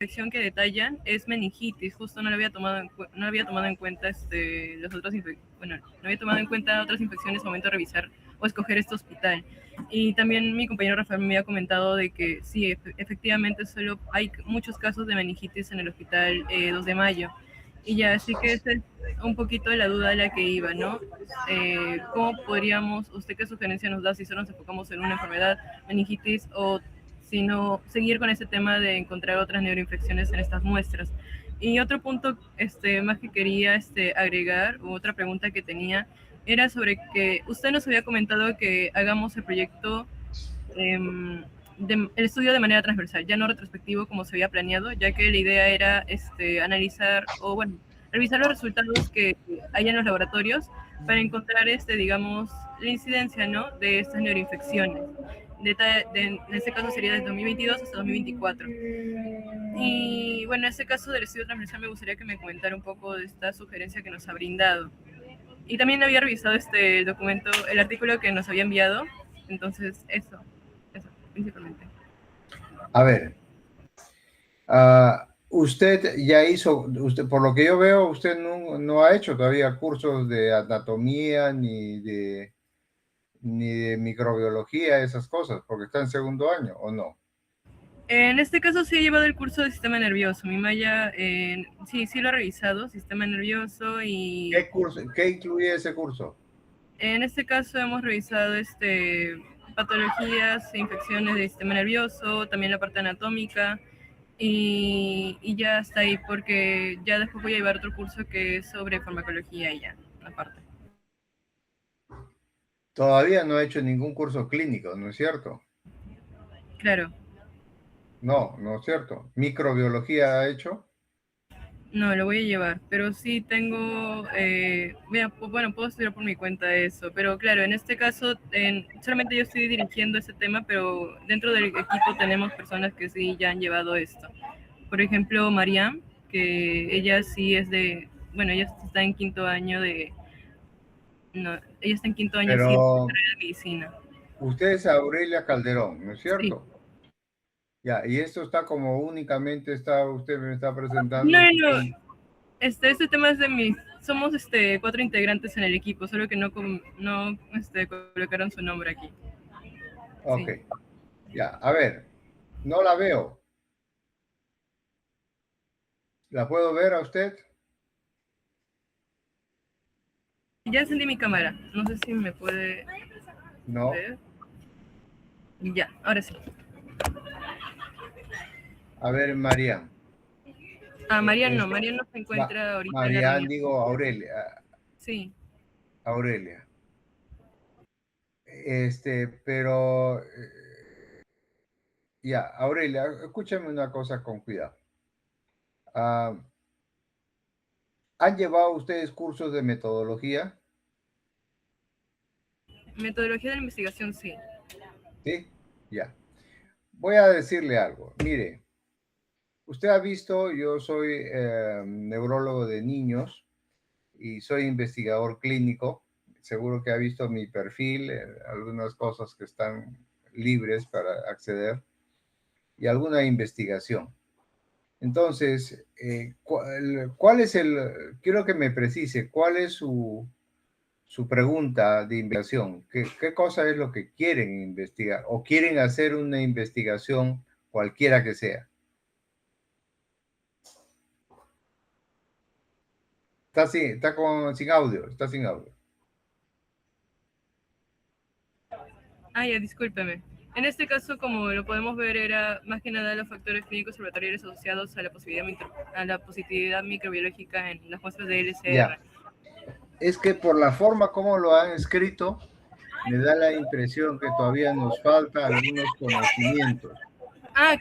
infección que detallan es meningitis. Justo no lo había tomado no había tomado en cuenta bueno, no había tomado en cuenta otras infecciones al momento de revisar o escoger este hospital. Y también mi compañero Rafael me había comentado de que sí, efectivamente solo hay muchos casos de meningitis en el hospital 2 de mayo. Y ya, así que esa es un poquito de la duda a la que iba, ¿no? ¿Cómo podríamos, usted qué sugerencia nos da si solo nos enfocamos en una enfermedad, meningitis, o sino seguir con ese tema de encontrar otras neuroinfecciones en estas muestras? Y otro punto más que quería agregar, o otra pregunta que tenía, era sobre que usted nos había comentado que hagamos el proyecto, el estudio de manera transversal, ya no retrospectivo como se había planeado, ya que la idea era analizar o, bueno, revisar los resultados que hay en los laboratorios para encontrar, digamos, la incidencia, ¿no?, de estas neuroinfecciones. En este caso sería desde 2022 hasta 2024. Y bueno, en este caso del estudio transversal me gustaría que me comentara un poco de esta sugerencia que nos ha brindado. Y también había revisado este documento, el artículo que nos había enviado. Entonces, eso principalmente. A ver, usted ya hizo, por lo que yo veo, usted no ha hecho todavía cursos de anatomía ni de microbiología, esas cosas, porque está en segundo año, ¿o no? En este caso sí he llevado el curso de sistema nervioso. Mi Maya, sí lo ha revisado, sistema nervioso y... ¿Qué curso, qué incluye ese curso? En este caso hemos revisado patologías, infecciones del sistema nervioso, también la parte anatómica, y ya está ahí, porque ya después voy a llevar otro curso que es sobre farmacología y ya, aparte. Todavía no ha hecho ningún curso clínico, ¿no es cierto? Claro. No, no es cierto. ¿Microbiología ha hecho? No, lo voy a llevar, pero sí tengo, bueno, puedo estudiar por mi cuenta eso, pero claro, en este caso solamente yo estoy dirigiendo ese tema, pero dentro del equipo tenemos personas que sí ya han llevado esto. Por ejemplo, Mariam, que ella sí es bueno, ella está en quinto año no, ella está en quinto año sí de Pero carrera de medicina. usted es Aurelia Calderón, ¿no es Sí. cierto? Ya, y esto está como únicamente usted me está presentando. No, este tema es somos 4 integrantes en el equipo, solo que no colocaron su nombre aquí. Ok, Sí. ya, a ver, no la veo. ¿La puedo ver a usted? Ya encendí mi cámara, no sé si me puede No. ver. Ya, ahora sí. A ver, Marian. Marian no se encuentra ahorita en la Marian, reunión. digo Aurelia. Sí. Aurelia. Pero ya, Aurelia, escúchame una cosa con cuidado. ¿Han llevado ustedes cursos de metodología? Metodología de la investigación, sí. Sí, ya. Voy a decirle algo. Mire, usted ha visto, yo soy neurólogo de niños y soy investigador clínico. Seguro que ha visto mi perfil, algunas cosas que están libres para acceder y alguna investigación. Entonces, quiero que me precise, ¿cuál es su pregunta de investigación? ¿Qué cosa es lo que quieren investigar o quieren hacer una investigación cualquiera que sea? Sin audio, está sin audio. Ya, discúlpeme. En este caso, como lo podemos ver, era más que nada los factores clínicos respiratorios asociados a la positividad microbiológica en las muestras de LCR. Ya. Es que por la forma como lo han escrito, me da la impresión que todavía nos falta algunos conocimientos.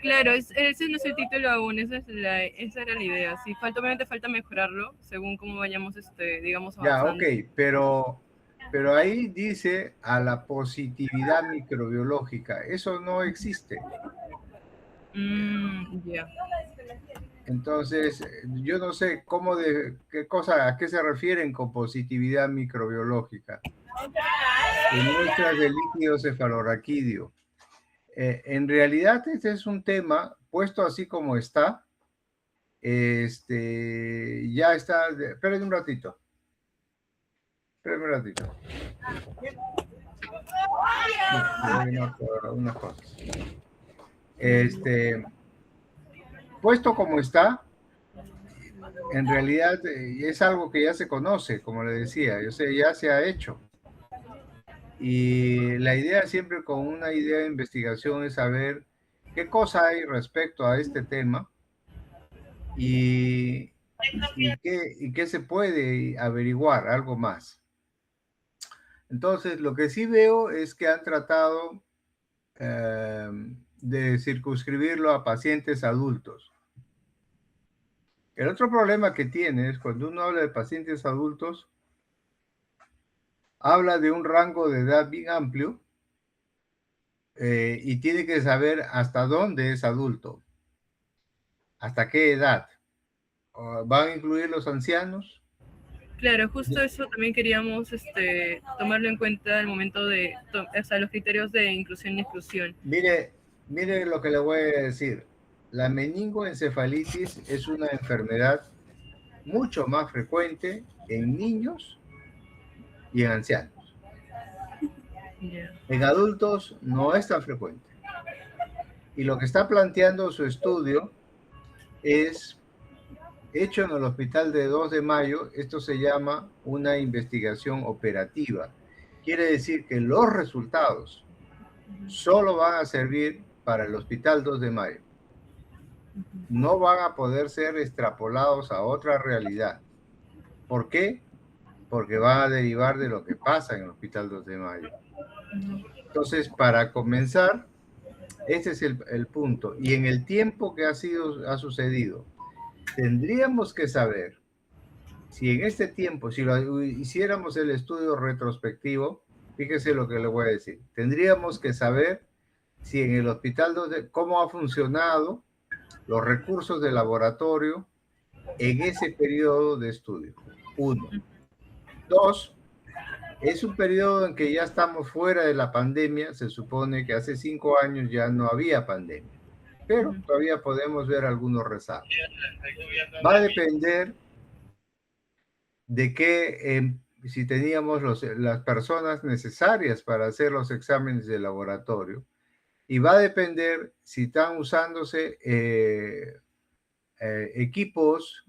Claro, ese no es el título aún, esa era la idea. Sí, obviamente falta mejorarlo según cómo vayamos, digamos, avanzando. Ya, ok, pero ahí dice a la positividad microbiológica. Eso no existe. Ya. Entonces, yo no sé a qué se refieren con positividad microbiológica. En muestras de líquido cefalorraquídeo. En realidad, este es un tema puesto así como está. Ya está, espérenme un ratito. Espérenme un ratito. Unas cosas. Puesto como está, en realidad es algo que ya se conoce, como le decía, yo sé, ya se ha hecho. Y la idea siempre con una idea de investigación es saber qué cosa hay respecto a este tema y qué se puede averiguar, algo más. Entonces, lo que sí veo es que han tratado de circunscribirlo a pacientes adultos. El otro problema que tiene es cuando uno habla de pacientes adultos, habla de un rango de edad bien amplio y tiene que saber hasta dónde es adulto, hasta qué edad. ¿Van a incluir los ancianos? Claro, justo eso también queríamos tomarlo en cuenta al momento de, o sea, los criterios de inclusión y exclusión. Mire lo que le voy a decir. La meningoencefalitis es una enfermedad mucho más frecuente en niños y en ancianos. Yeah. En adultos no es tan frecuente. Y lo que está planteando su estudio es hecho en el hospital de 2 de mayo. Esto se llama una investigación operativa. Quiere decir que los resultados solo van a servir para el hospital 2 de mayo. No van a poder ser extrapolados a otra realidad. ¿Por qué? Porque van a derivar de lo que pasa en el hospital 2 de mayo. Entonces, para comenzar, este es el punto. Y en el tiempo que ha sucedido, tendríamos que saber si en este tiempo, si lo hiciéramos el estudio retrospectivo, fíjese lo que le voy a decir. Tendríamos que saber si en el hospital cómo ha funcionado los recursos de laboratorio en ese periodo de estudio. 1. 2. Es un periodo en que ya estamos fuera de la pandemia. Se supone que hace 5 años ya no había pandemia, pero todavía podemos ver algunos rezagos. Va a depender de que si teníamos las personas necesarias para hacer los exámenes de laboratorio, y va a depender si están usándose equipos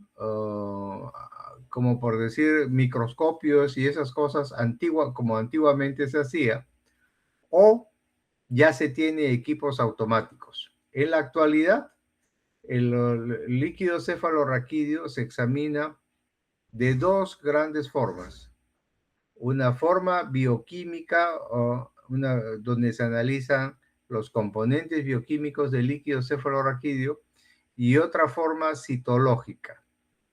como por decir microscopios y esas cosas como antiguamente se hacía, o ya se tiene equipos automáticos. En la actualidad, el líquido cefalorraquídeo se examina de 2 grandes formas. Una forma bioquímica, donde se analizan los componentes bioquímicos del líquido cefalorraquídeo, y otra forma citológica,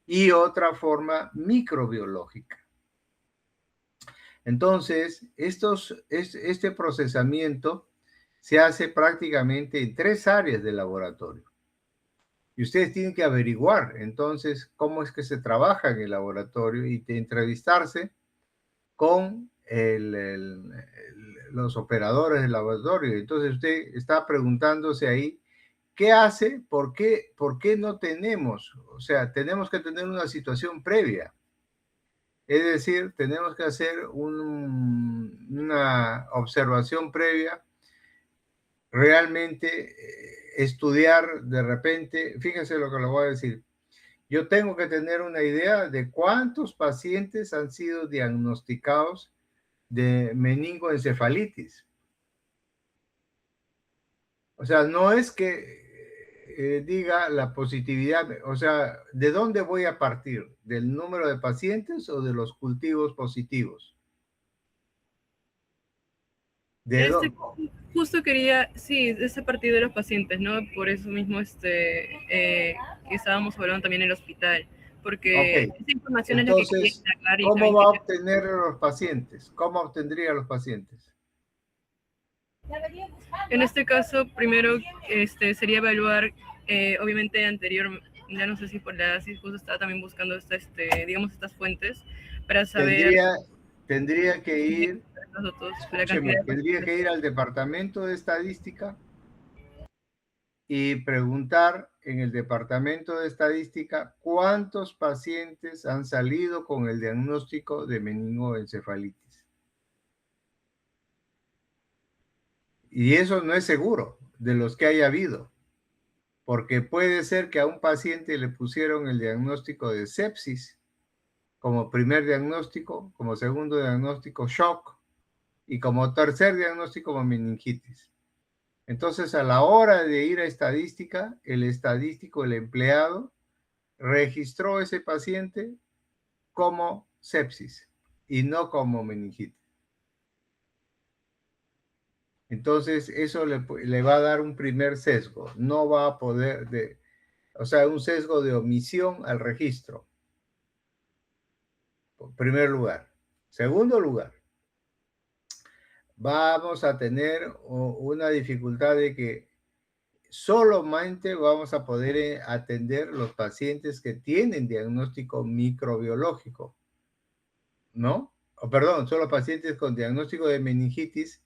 y otra forma microbiológica. Entonces, este procesamiento se hace prácticamente en 3 áreas del laboratorio. Y ustedes tienen que averiguar, entonces, cómo es que se trabaja en el laboratorio y entrevistarse con los operadores del laboratorio. Entonces, usted está preguntándose ahí, ¿qué hace? ¿Por qué no tenemos? O sea, tenemos que tener una situación previa. Es decir, tenemos que hacer una observación previa, realmente estudiar de repente. Fíjense lo que le voy a decir. Yo tengo que tener una idea de cuántos pacientes han sido diagnosticados de meningoencefalitis. O sea, no es que diga la positividad, o sea, ¿de dónde voy a partir? ¿Del número de pacientes o de los cultivos positivos? Justo quería, sí, ese partido de los pacientes, ¿no? Por eso mismo que estábamos hablando también en el hospital, porque esa información entonces, es la que quería sacar. ¿cómo va a obtener los pacientes? ¿Cómo obtendría los pacientes? En este caso, primero sería evaluar, obviamente anterior, ya no sé si por la si justo estaba también buscando digamos estas fuentes para saber. Tendría que ir, escúcheme, tendría que ir al departamento de estadística y preguntar en el departamento de estadística cuántos pacientes han salido con el diagnóstico de meningoencefalitis. Y eso no es seguro de los que haya habido, porque puede ser que a un paciente le pusieron el diagnóstico de sepsis como primer diagnóstico, como segundo diagnóstico shock y como tercer diagnóstico como meningitis. Entonces, a la hora de ir a estadística, el estadístico, el empleado, registró ese paciente como sepsis y no como meningitis. Entonces, eso le va a dar un primer sesgo. No va a poder, o sea, un sesgo de omisión al registro. En primer lugar. Segundo lugar, vamos a tener una dificultad de que solamente vamos a poder atender los pacientes que tienen diagnóstico microbiológico, ¿no? O perdón, solo pacientes con diagnóstico de meningitis,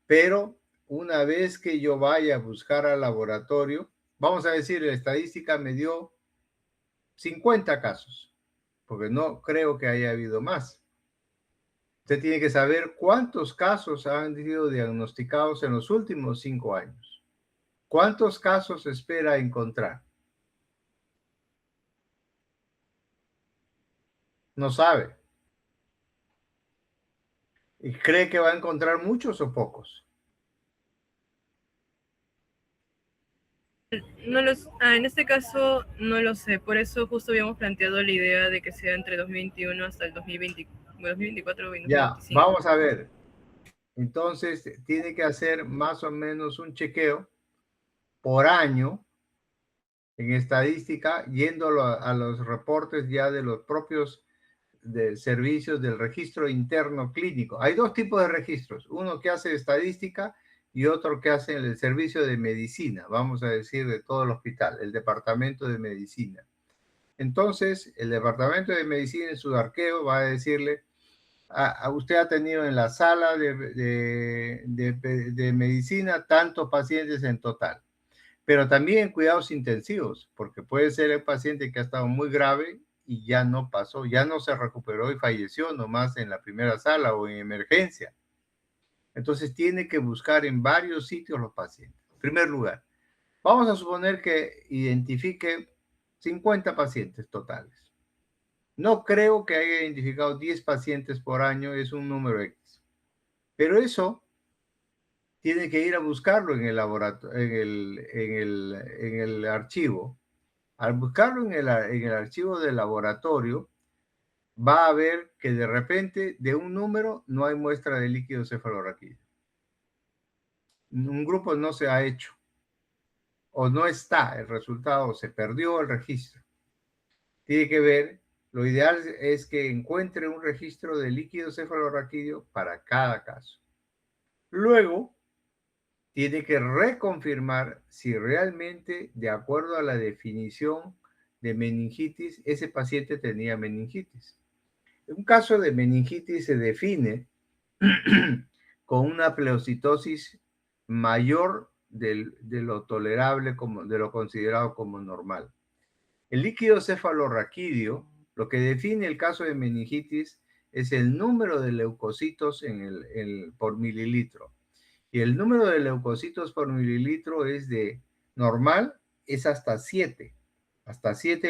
pero una vez que yo vaya a buscar al laboratorio, vamos a decir, la estadística me dio 50 casos, porque no creo que haya habido más. Usted tiene que saber cuántos casos han sido diagnosticados en los últimos 5 años. ¿Cuántos casos espera encontrar? No sabe. ¿Y cree que va a encontrar muchos o pocos? En este caso no lo sé, por eso justo habíamos planteado la idea de que sea entre 2021 hasta el 2024 y 2025. Ya, vamos a ver. Entonces, tiene que hacer más o menos un chequeo por año en estadística, yendo a los reportes ya de los propios servicios del registro interno clínico. Hay dos tipos de registros, uno que hace estadística y otro que hace el servicio de medicina, vamos a decir, de todo el hospital, el departamento de medicina. Entonces, el departamento de medicina en su arqueo va a decirle, usted ha tenido en la sala de medicina tantos pacientes en total, pero también en cuidados intensivos, porque puede ser el paciente que ha estado muy grave y ya no pasó, ya no se recuperó y falleció nomás en la primera sala o en emergencia. Entonces tiene que buscar en varios sitios los pacientes. En primer lugar, vamos a suponer que identifique 50 pacientes totales. No creo que haya identificado 10 pacientes por año, es un número X. Pero eso tiene que ir a buscarlo en el laboratorio, en el archivo. Al buscarlo en el archivo del laboratorio, va a ver que de repente de un número no hay muestra de líquido cefalorraquídeo. Un grupo no se ha hecho o no está el resultado, se perdió el registro. Tiene que ver, lo ideal es que encuentre un registro de líquido cefalorraquídeo para cada caso. Luego, tiene que reconfirmar si realmente, de acuerdo a la definición de meningitis, ese paciente tenía meningitis. Un caso de meningitis se define con una pleocitosis mayor de lo tolerable, de lo considerado como normal. El líquido cefalorraquídeo, lo que define el caso de meningitis es el número de leucocitos por mililitro. Y el número de leucocitos por mililitro es de normal, es hasta 7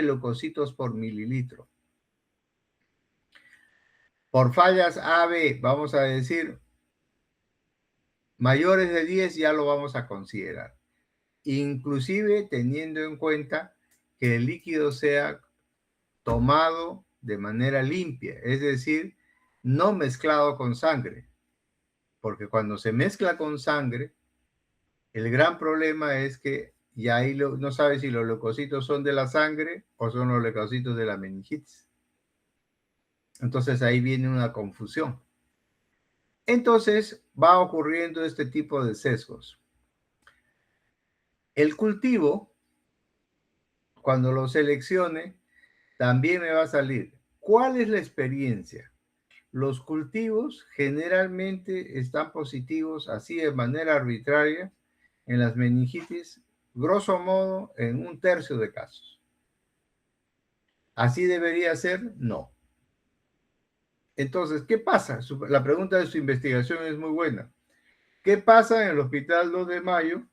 leucocitos por mililitro. Por fallas AB, vamos a decir, mayores de 10 ya lo vamos a considerar. Inclusive teniendo en cuenta que el líquido sea tomado de manera limpia, es decir, no mezclado con sangre. Porque cuando se mezcla con sangre, el gran problema es que ya ahí no sabe si los leucocitos son de la sangre o son los leucocitos de la meningitis. Entonces ahí viene una confusión. Entonces va ocurriendo este tipo de sesgos. El cultivo, cuando lo seleccione, también me va a salir. ¿Cuál es la experiencia? Los cultivos generalmente están positivos así de manera arbitraria en las meningitis grosso modo, en 1/3 de casos. ¿Así debería ser? No. Entonces, ¿qué pasa? La pregunta de su investigación es muy buena. ¿Qué pasa en el Hospital 2 de Mayo?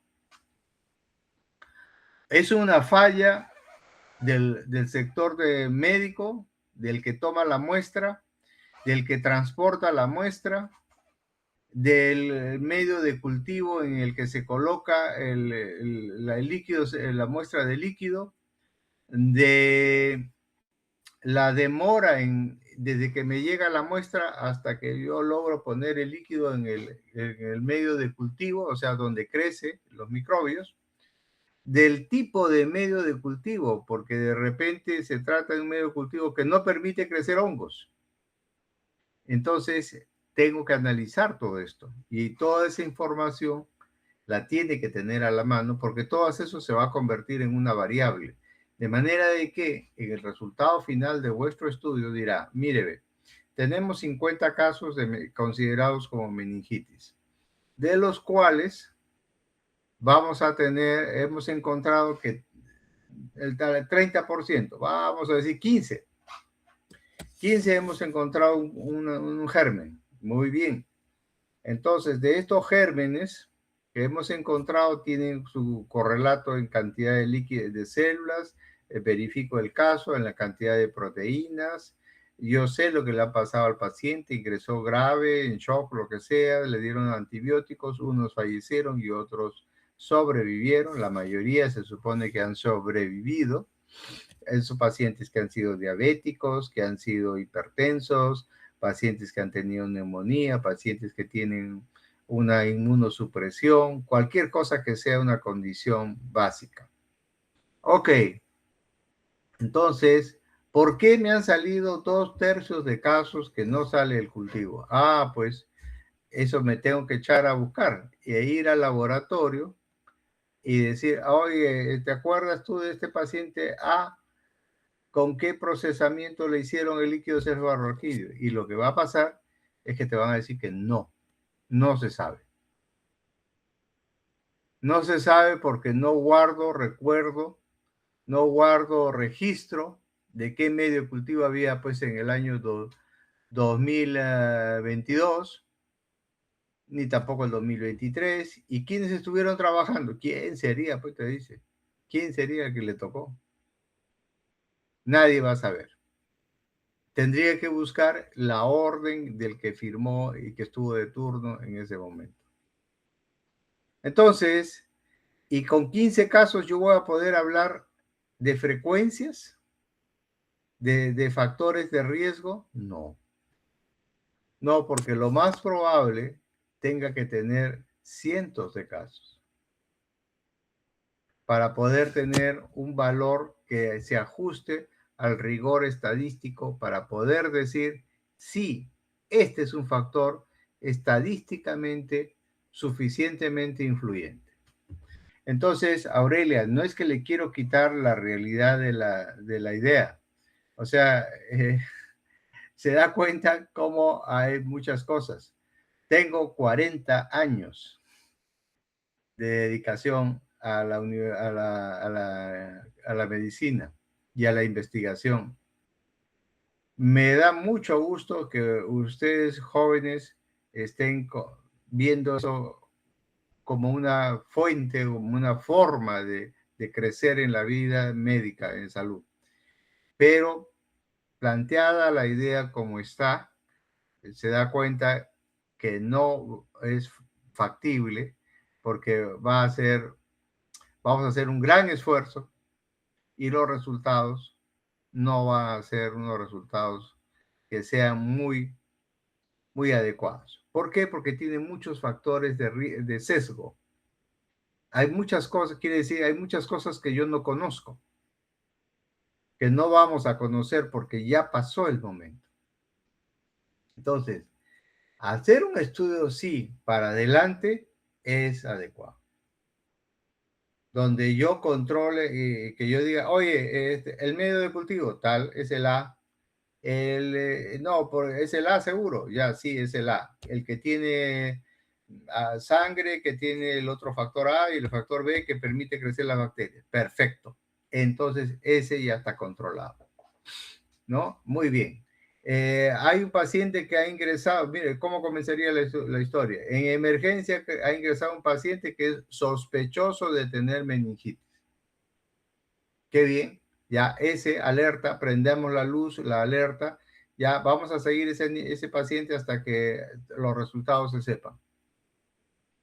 Es una falla del sector de médico, del que toma la muestra, del que transporta la muestra, del medio de cultivo en el que se coloca líquido, la muestra de líquido, de la demora desde que me llega la muestra hasta que yo logro poner el líquido en el medio de cultivo, o sea, donde crecen los microbios, del tipo de medio de cultivo, porque de repente se trata de un medio de cultivo que no permite crecer hongos. Entonces, tengo que analizar todo esto y toda esa información la tiene que tener a la mano porque todo eso se va a convertir en una variable. De manera de que en el resultado final de vuestro estudio dirá, mire, tenemos 50 casos considerados como meningitis, de los cuales hemos encontrado que el 30%, vamos a decir 15 hemos encontrado un germen. Muy bien. Entonces, de estos gérmenes que hemos encontrado, tienen su correlato en cantidad de líquidos de células, verifico el caso en la cantidad de proteínas, yo sé lo que le ha pasado al paciente, ingresó grave, en shock, lo que sea, le dieron antibióticos, unos fallecieron y otros sobrevivieron, la mayoría se supone que han sobrevivido. Esos pacientes que han sido diabéticos, que han sido hipertensos, pacientes que han tenido neumonía, pacientes que tienen una inmunosupresión, cualquier cosa que sea una condición básica. Ok, entonces, ¿por qué me han salido 2/3 de casos que no sale el cultivo? Ah, pues eso me tengo que echar a buscar e ir al laboratorio y decir, oye, ¿te acuerdas tú de este paciente A? ¿Con qué procesamiento le hicieron el líquido cefalorraquídeo? Y lo que va a pasar es que te van a decir que no se sabe. No se sabe porque no guardo recuerdo, no guardo registro de qué medio de cultivo había pues en el año 2022, ni tampoco el 2023. ¿Y quiénes estuvieron trabajando? ¿Quién sería? Pues te dice. ¿Quién sería el que le tocó? Nadie va a saber. Tendría que buscar la orden del que firmó y que estuvo de turno en ese momento. Entonces, y con 15 casos yo voy a poder hablar de frecuencias, de factores de riesgo. No, porque lo más probable tenga que tener cientos de casos para poder tener un valor que se ajuste al rigor estadístico para poder decir, sí, este es un factor estadísticamente suficientemente influyente. Entonces, Aurelia, no es que le quiero quitar la realidad de la idea. O sea, se da cuenta cómo hay muchas cosas. Tengo 40 años de dedicación a la medicina y a la investigación. Me da mucho gusto que ustedes jóvenes estén viendo eso como una fuente, como una forma de crecer en la vida médica, en salud. Pero planteada la idea como está, se da cuenta que no es factible porque vamos a hacer un gran esfuerzo y los resultados no van a ser unos resultados que sean muy, muy adecuados. ¿Por qué? Porque tiene muchos factores de sesgo. Hay muchas cosas, quiere decir, hay muchas cosas que yo no conozco, que no vamos a conocer porque ya pasó el momento. Entonces, hacer un estudio, sí, para adelante es adecuado. Donde yo controle y que yo diga, oye, el medio de cultivo tal es el A. No, es el A seguro, ya sí, es el A. El que tiene sangre que tiene el otro factor A y el factor B que permite crecer las bacterias. Perfecto. Entonces, ese ya está controlado, ¿no? Muy bien. Hay un paciente que ha ingresado, mire, ¿cómo comenzaría la historia? En emergencia ha ingresado un paciente que es sospechoso de tener meningitis. Qué bien, ya ese alerta, prendemos la luz, la alerta, ya vamos a seguir ese paciente hasta que los resultados se sepan.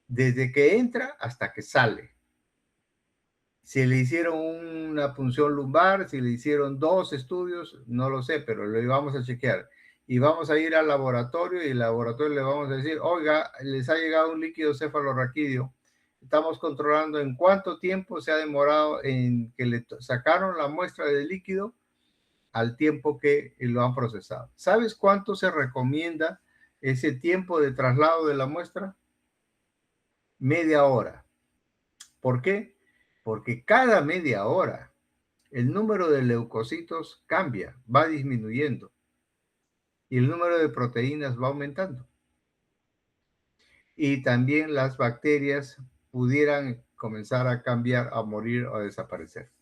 Desde que entra hasta que sale. Si le hicieron una punción lumbar, si le hicieron 2 estudios, no lo sé, pero lo vamos a chequear. Y vamos a ir al laboratorio y el laboratorio le vamos a decir, oiga, les ha llegado un líquido cefalorraquídeo. Estamos controlando en cuánto tiempo se ha demorado en que le sacaron la muestra de líquido al tiempo que lo han procesado. ¿Sabes cuánto se recomienda ese tiempo de traslado de la muestra? Media hora. ¿Por qué? Porque cada media hora el número de leucocitos cambia, va disminuyendo y el número de proteínas va aumentando. Y también las bacterias pudieran comenzar a cambiar, a morir o a desaparecer.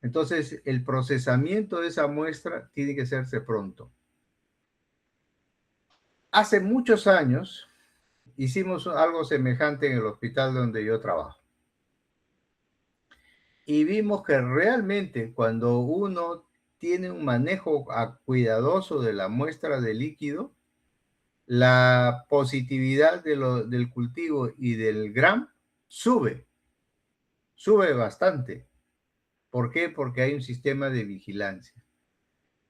Entonces, el procesamiento de esa muestra tiene que hacerse pronto. Hace muchos años hicimos algo semejante en el hospital donde yo trabajo. Y vimos que realmente cuando uno tiene un manejo cuidadoso de la muestra de líquido, la positividad del cultivo y del GRAM sube bastante. ¿Por qué? Porque hay un sistema de vigilancia.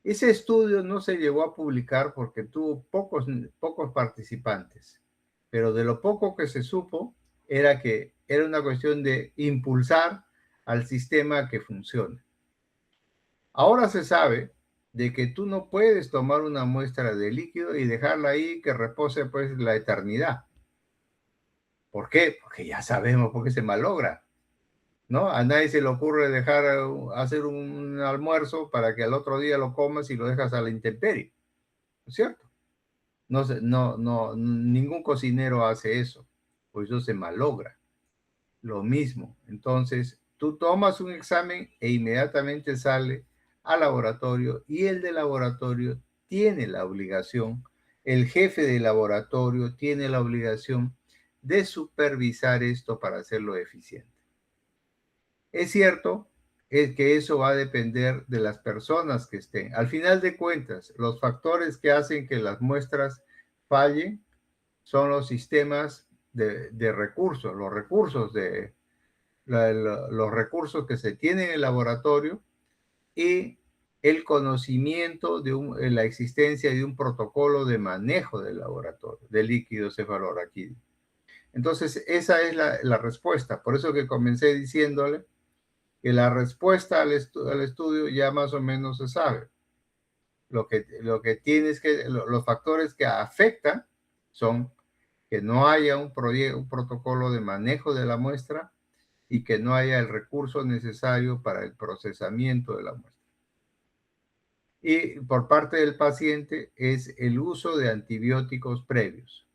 Ese estudio no se llegó a publicar porque tuvo pocos participantes, pero de lo poco que se supo era que era una cuestión de impulsar al sistema que funcione. Ahora se sabe de que tú no puedes tomar una muestra de líquido y dejarla ahí que repose pues la eternidad. ¿Por qué? Porque ya sabemos por qué se malogra, ¿no? A nadie se le ocurre dejar hacer un almuerzo para que al otro día lo comas y lo dejas a la intemperie, ¿no es cierto? No, ningún cocinero hace eso, pues eso se malogra. Lo mismo. Entonces, tú tomas un examen e inmediatamente sale al laboratorio y el de laboratorio tiene la obligación, el jefe de laboratorio tiene la obligación de supervisar esto para hacerlo eficiente. Es cierto es que eso va a depender de las personas que estén. Al final de cuentas, los factores que hacen que las muestras fallen son los sistemas de recursos, los recursos los recursos que se tienen en el laboratorio y el conocimiento de la existencia de un protocolo de manejo del laboratorio, de líquido cefalorraquídeo. Entonces, esa es la respuesta. Por eso que comencé diciéndole que la respuesta al estudio ya más o menos se sabe. Lo que tienes que, los factores que afectan son que no haya un protocolo de manejo de la muestra y que no haya el recurso necesario para el procesamiento de la muestra. Y por parte del paciente es el uso de antibióticos previos.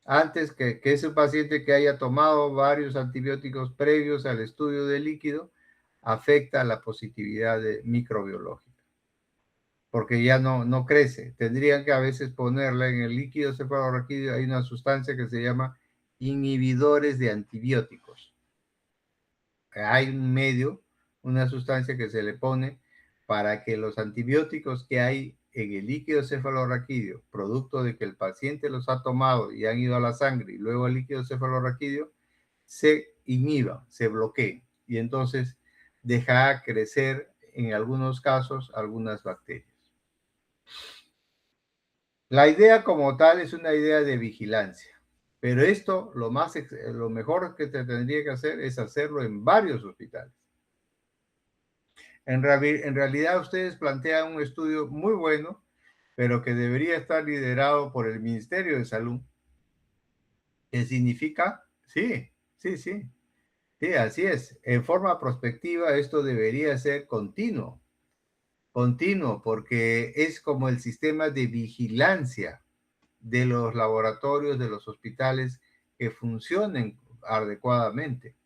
Antes que ese paciente que haya tomado varios antibióticos previos al estudio del líquido, afecta la positividad microbiológica, porque ya no crece. Tendrían que a veces ponerla en el líquido cefalorraquídeo, hay una sustancia que se llama inhibidores de antibióticos. Hay un medio, una sustancia que se le pone para que los antibióticos que hay en el líquido cefalorraquídeo, producto de que el paciente los ha tomado y han ido a la sangre y luego al líquido cefalorraquídeo, se inhiban, se bloqueen y entonces deja crecer en algunos casos algunas bacterias. La idea como tal es una idea de vigilancia, pero esto lo mejor que te tendría que hacer es hacerlo en varios hospitales. En realidad ustedes plantean un estudio muy bueno, pero que debería estar liderado por el Ministerio de Salud. ¿Qué significa? Sí, así es. En forma prospectiva esto debería ser continuo, porque es como el sistema de vigilancia de los laboratorios, de los hospitales que funcionen adecuadamente.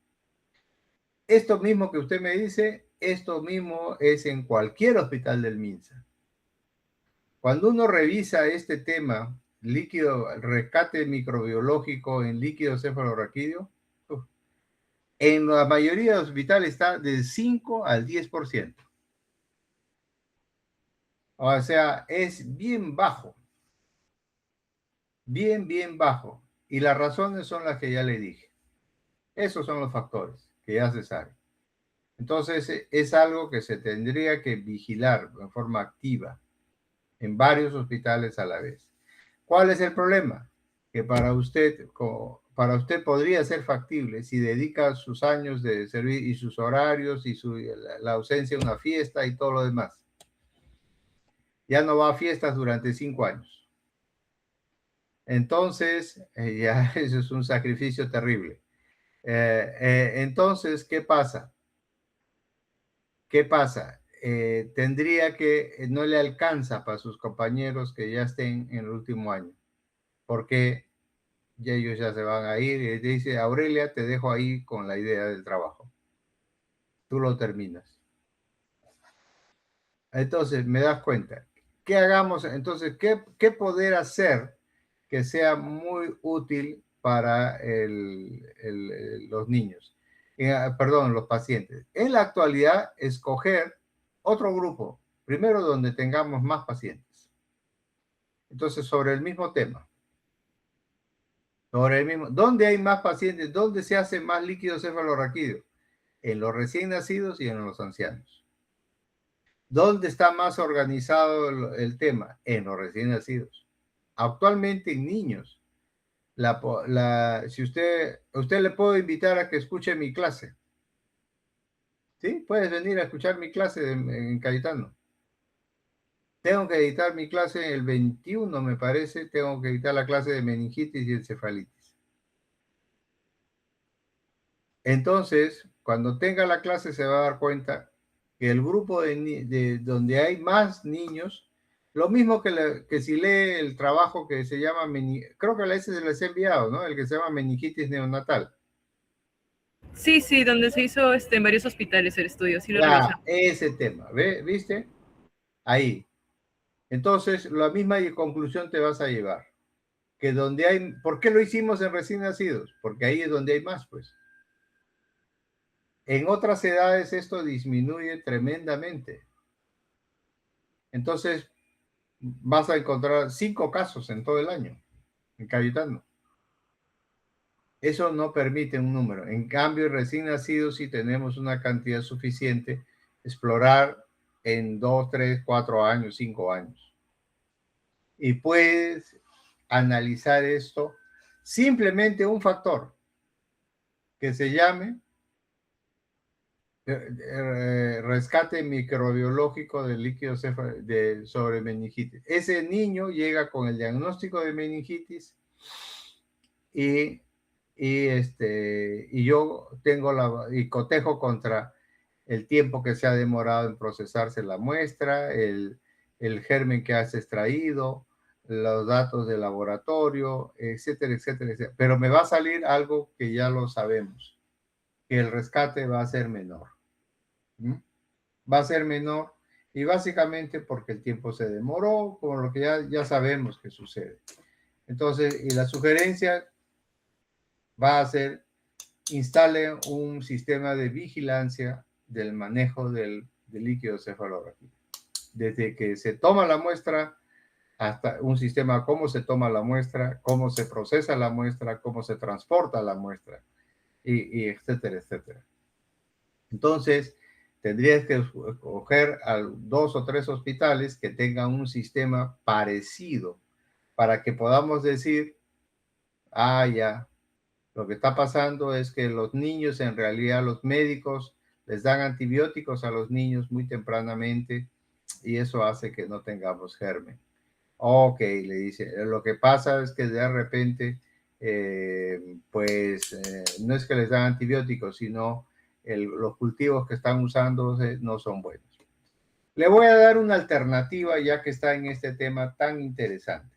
Esto mismo que usted me dice, esto mismo es en cualquier hospital del MINSA. Cuando uno revisa este tema, líquido, rescate microbiológico en líquido cefalorraquídeo, en la mayoría de hospitales está del 5 al 10%. O sea, es bien bajo. Bien bajo. Y las razones son las que ya le dije. Esos son los factores que ya se saben. Entonces, es algo que se tendría que vigilar de forma activa en varios hospitales a la vez. ¿Cuál es el problema? Que para usted podría ser factible si dedica sus años de servicio y sus horarios y la ausencia de una fiesta y todo lo demás. Ya no va a fiestas durante 5 años. Entonces, ya eso es un sacrificio terrible. Entonces, ¿qué pasa? ¿Qué pasa? Tendría que, no le alcanza para sus compañeros que ya estén en el último año, porque ya ellos ya se van a ir y dice, Aurelia, te dejo ahí con la idea del trabajo. Tú lo terminas. Entonces, me das cuenta. ¿Qué hagamos? Entonces, ¿qué poder hacer que sea muy útil para los niños? Perdón, los pacientes. En la actualidad, escoger otro grupo, primero donde tengamos más pacientes. Entonces, sobre el mismo tema. Sobre el mismo, ¿dónde hay más pacientes? ¿Dónde se hace más líquido cefalorraquídeo? En los recién nacidos y en los ancianos. ¿Dónde está más organizado el tema? En los recién nacidos. Actualmente en niños. Si usted le puedo invitar a que escuche mi clase. ¿Sí? Puedes venir a escuchar mi clase en Cayetano. Tengo que editar mi clase el 21, me parece. Tengo que editar la clase de meningitis y encefalitis. Entonces, cuando tenga la clase se va a dar cuenta que el grupo de donde hay más niños, lo mismo que si lee el trabajo que se llama, creo que ese se les he enviado, ¿no? El que se llama meningitis neonatal. Sí, donde se hizo en varios hospitales el estudio, sí lo Ya, revisamos. ese tema, ¿viste? Ahí. Entonces, la misma conclusión te vas a llevar. Que donde hay, ¿por qué lo hicimos en recién nacidos? Porque ahí es donde hay más, pues. En otras edades esto disminuye tremendamente. Entonces, vas a encontrar 5 casos en todo el año, en Cayetano. Eso no permite un número. En cambio, recién nacidos sí tenemos una cantidad suficiente, explorar en 2, 3, 4 años, 5 años. Y puedes analizar esto simplemente un factor que se llame rescate microbiológico del líquido sobre meningitis. Ese niño llega con el diagnóstico de meningitis y yo cotejo contra el tiempo que se ha demorado en procesarse la muestra, el germen que has extraído, los datos del laboratorio, etcétera, etcétera, etcétera. Pero me va a salir algo que ya lo sabemos, que el rescate va a ser menor. Va a ser menor y básicamente porque el tiempo se demoró, con lo que ya sabemos que sucede. Entonces, y la sugerencia va a ser instale un sistema de vigilancia del manejo del líquido cefalorraquídeo. Desde que se toma la muestra hasta un sistema, cómo se toma la muestra, cómo se procesa la muestra, cómo se transporta la muestra, y etcétera, etcétera. Entonces, tendrías que escoger a 2 o 3 hospitales que tengan un sistema parecido para que podamos decir, ya, lo que está pasando es que los niños, en realidad, los médicos les dan antibióticos a los niños muy tempranamente y eso hace que no tengamos germen. Ok, le dice, lo que pasa es que de repente, no es que les dan antibióticos, sino los cultivos que están usando no son buenos. Le voy a dar una alternativa ya que está en este tema tan interesante.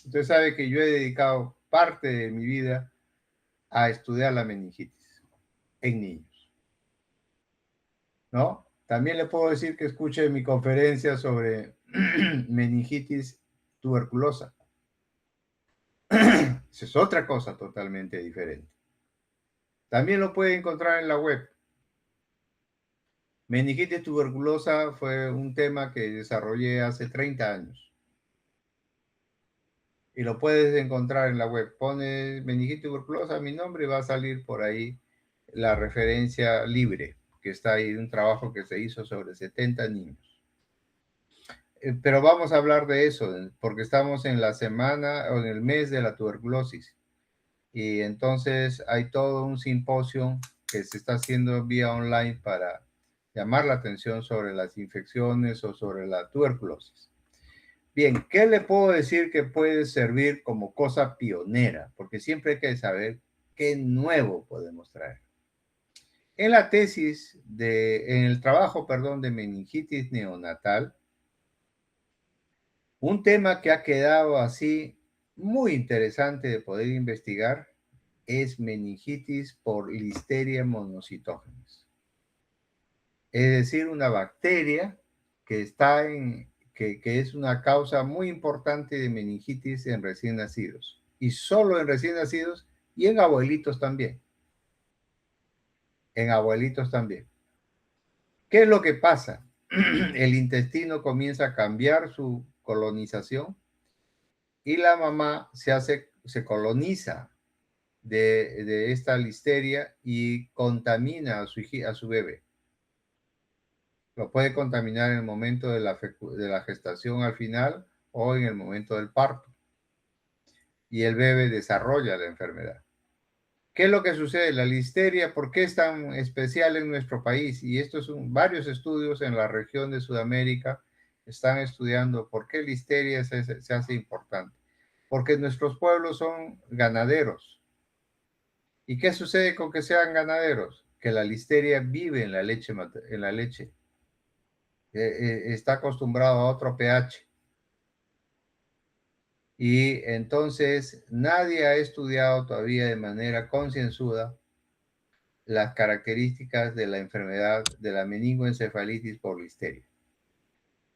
Usted sabe que yo he dedicado parte de mi vida a estudiar la meningitis en niños, ¿no? También le puedo decir que escuche mi conferencia sobre meningitis tuberculosa. Eso es otra cosa totalmente diferente. También lo puede encontrar en la web. Meningitis tuberculosa fue un tema que desarrollé hace 30 años. Y lo puedes encontrar en la web. Pone meningitis tuberculosa, mi nombre, y va a salir por ahí la referencia libre, que está ahí, un trabajo que se hizo sobre 70 niños. Pero vamos a hablar de eso, porque estamos en la semana o en el mes de la tuberculosis. Y entonces hay todo un simposio que se está haciendo vía online para llamar la atención sobre las infecciones o sobre la tuberculosis. Bien, ¿qué le puedo decir que puede servir como cosa pionera? Porque siempre hay que saber qué nuevo podemos traer. En la tesis en el trabajo, perdón, de meningitis neonatal, un tema que ha quedado así muy interesante de poder investigar es meningitis por Listeria monocytogenes. Es decir, una bacteria que es una causa muy importante de meningitis en recién nacidos. Y solo en recién nacidos y en abuelitos también. En abuelitos también. ¿Qué es lo que pasa? El intestino comienza a cambiar su colonización y la mamá se coloniza de esta listeria y contamina a su bebé. Lo puede contaminar en el momento de la gestación al final o en el momento del parto. Y el bebé desarrolla la enfermedad. ¿Qué es lo que sucede? La listeria, ¿por qué es tan especial en nuestro país? Y estos son varios estudios en la región de Sudamérica están estudiando por qué listeria se hace importante. Porque nuestros pueblos son ganaderos. ¿Y qué sucede con que sean ganaderos? Que la listeria vive en la leche. Está acostumbrado a otro pH. Y entonces nadie ha estudiado todavía de manera concienzuda las características de la enfermedad de la meningoencefalitis por listeria.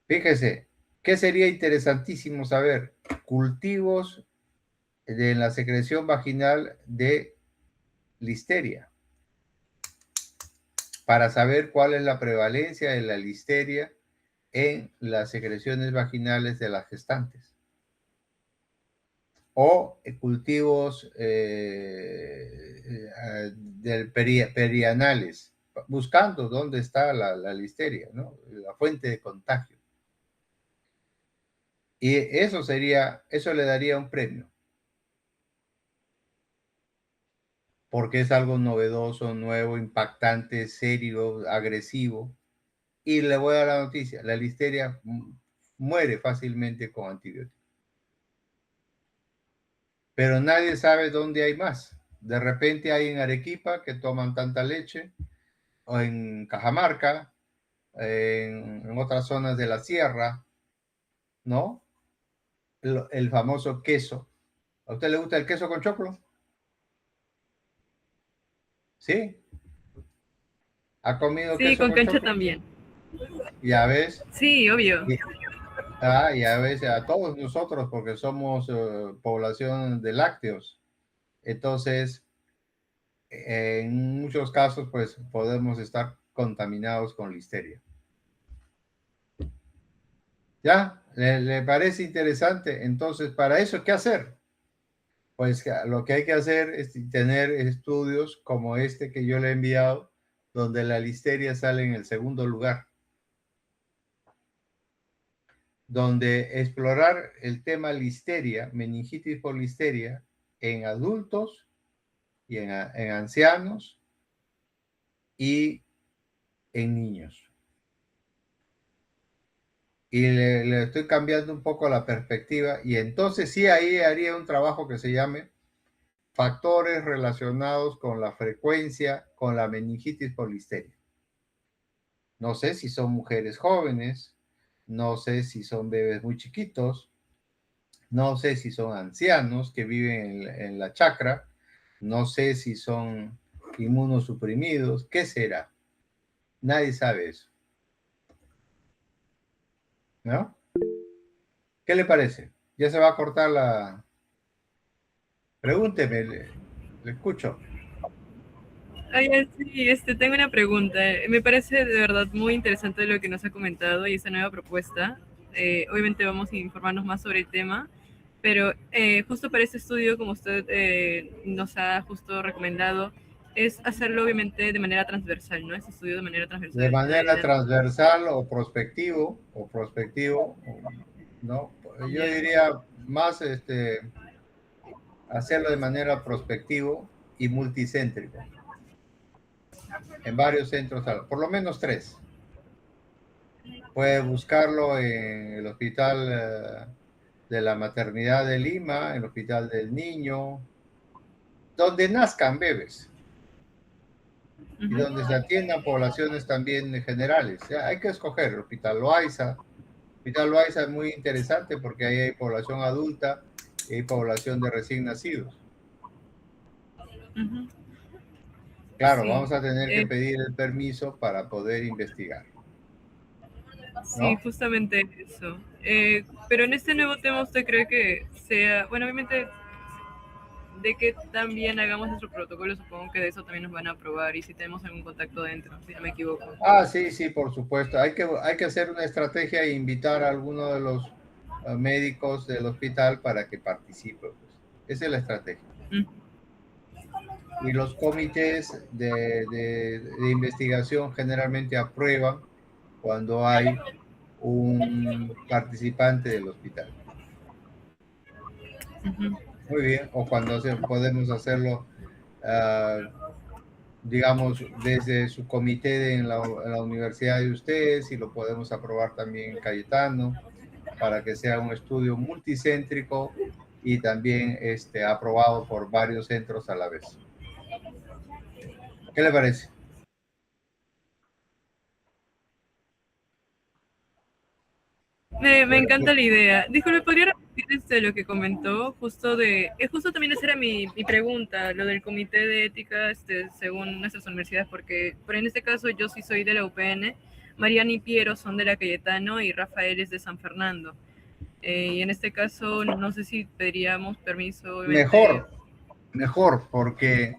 Fíjese, ¿qué sería interesantísimo saber? Cultivos de la secreción vaginal de listeria, para saber cuál es la prevalencia de la listeria en las secreciones vaginales de las gestantes. O cultivos perianales, buscando dónde está la listeria, ¿no? La fuente de contagio. Y eso le daría un premio. Porque es algo novedoso, nuevo, impactante, serio, agresivo. Y le voy a dar la noticia, la listeria muere fácilmente con antibióticos. Pero nadie sabe dónde hay más. De repente hay en Arequipa que toman tanta leche, o en Cajamarca, en otras zonas de la sierra, ¿no? El famoso queso. ¿A usted le gusta el queso con choclo? ¿Sí? ¿Ha comido Sí, queso con con cancha choclo? también. Ya ves. Sí, obvio. Y a veces a todos nosotros, porque somos población de lácteos. Entonces, en muchos casos, pues podemos estar contaminados con listeria. ¿Ya? ¿Le parece interesante? Entonces, para eso, ¿qué hacer? Pues lo que hay que hacer es tener estudios como este que yo le he enviado, donde la listeria sale en el segundo lugar, donde explorar el tema listeria, meningitis por listeria, en adultos y en ancianos y en niños. Y le estoy cambiando un poco la perspectiva y entonces sí, ahí haría un trabajo que se llame factores relacionados con la frecuencia con la meningitis por listeria. No sé si son mujeres jóvenes, no sé si son bebés muy chiquitos, no sé si son ancianos que viven en la chacra, no sé si son inmunosuprimidos, ¿qué será? Nadie sabe eso, ¿no? ¿Qué le parece? Ya se va a cortar la... Pregúnteme, le escucho. Oye, sí, tengo una pregunta. Me parece de verdad muy interesante lo que nos ha comentado y esa nueva propuesta. Obviamente vamos a informarnos más sobre el tema, pero justo para este estudio, como usted nos ha justo recomendado, es hacerlo obviamente de manera transversal, ¿no? Este estudio de manera De transversal. manera transversal o prospectivo, ¿no? Yo Ya. diría más hacerlo de manera prospectivo y multicéntrico, en varios centros, por lo menos 3. Puede buscarlo en el Hospital de la Maternidad de Lima, el Hospital del Niño, donde nazcan bebés y Ujú. donde se atiendan poblaciones también generales. O sea, hay que escoger el Hospital Loaiza. Hospital Loaiza es muy interesante porque ahí hay población adulta y hay población de recién nacidos. Ujú. Claro, Sí. vamos a tener que Eh, pedir el permiso para poder investigar, Sí, ¿no? justamente eso. Pero en este nuevo tema, ¿usted cree que sea, bueno, obviamente, de que también hagamos nuestro protocolo, supongo que de eso también nos van a aprobar y si tenemos algún contacto dentro, si no me equivoco? Ah, sí, sí, por supuesto. Hay que hacer una estrategia e invitar a alguno de los médicos del hospital para que participe, pues. Esa es la estrategia. Mm, Y los comités de investigación generalmente aprueban cuando hay un participante del hospital. ujú. Muy bien, o cuando podemos hacerlo, ah, digamos, desde su comité en la universidad de ustedes, y lo podemos aprobar también en Cayetano, para que sea un estudio multicéntrico y también aprobado por varios centros a la vez. ¿Qué le parece? Me Bueno, encanta la idea. Disculpe, ¿podría repetir lo que comentó? Justo justo también esa era mi pregunta, lo del comité de ética, según nuestras universidades, porque por en este caso yo sí soy de la UPN, Mariana y Piero son de la Cayetano y Rafael es de San Fernando. Y en este caso, no sé si pediríamos permiso, obviamente. mejor, mejor, porque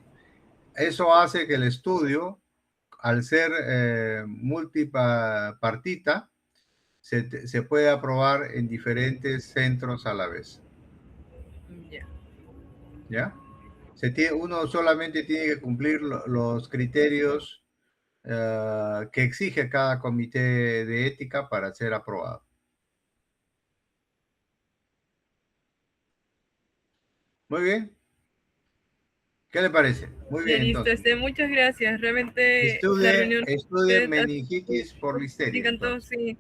eso hace que el estudio, al ser multipartita, se puede aprobar en diferentes centros a la vez. Ya. ¿Ya? Uno solamente tiene que cumplir los criterios que exige cada comité de ética para ser aprobado. Muy bien. ¿Qué le parece? Muy Ya bien, listo, entonces. muchas gracias. Realmente la reunión Estudie meningitis por me listeria, encantó, entonces. sí.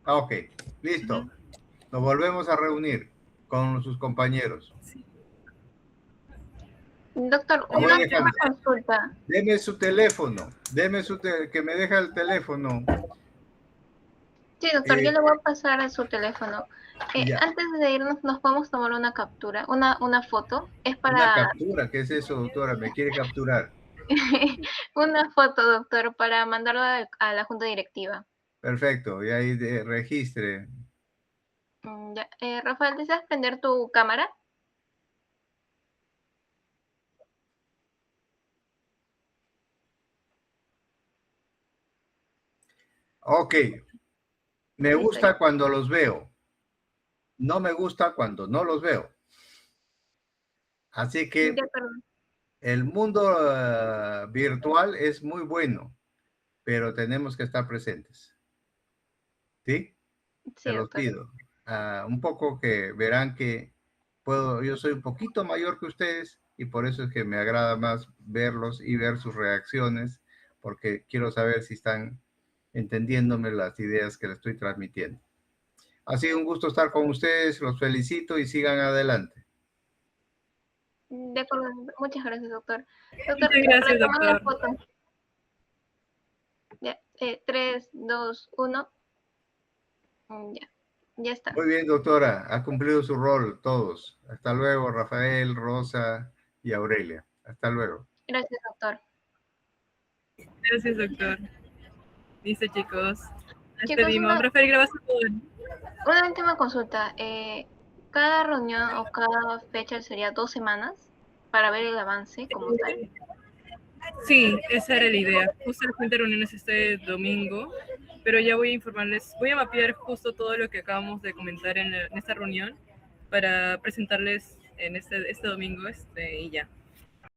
Ah, ok, Ujú. listo. Nos volvemos a reunir con sus compañeros. Sí. Doctor, Le voy una dejando. consulta. Deme su teléfono. Que me deja el teléfono. Sí, doctor, yo Eh, le voy a pasar a su teléfono. ya. Antes de irnos, nos podemos tomar una captura, una foto. Es Una para captura. ¿Qué es eso, doctora? ¿Me quiere capturar? una foto, doctor, para mandarlo a la junta directiva. Perfecto. Y ahí registre. Ya. Rafael, ¿deseas prender tu cámara? Ok. Me Listo, ya. gusta cuando los veo. No me gusta cuando no los veo. Así que Ya, perdón. el mundo virtual es muy bueno, pero tenemos que estar presentes. ¿Sí? Se Sí, los doctor. pido. Un poco que verán que yo soy un poquito mayor que ustedes y por eso es que me agrada más verlos y ver sus reacciones, porque quiero saber si están entendiéndome las ideas que les estoy transmitiendo. Ha sido un gusto estar con ustedes, los felicito y sigan adelante. De acuerdo, muchas gracias, doctor. Doctor, Muchas para gracias, tomar la doctor. foto. Ya, 3, 2, 1. Ya. Ya está. Muy bien, doctora. Ha cumplido su rol todos. Hasta luego, Rafael, Rosa y Aurelia. Hasta luego. Gracias, doctor. Gracias, doctor. Listo, chicos. Nos Chicos, despedimos. Rafael, grabaste todo. una última consulta. ¿Cada reunión o cada fecha sería 2 semanas para ver el avance como tal? Sí, esa era la idea. Justo la siguiente reunión es este domingo, pero ya voy a informarles, voy a mapear justo todo lo que acabamos de comentar en esta reunión para presentarles en este domingo y ya.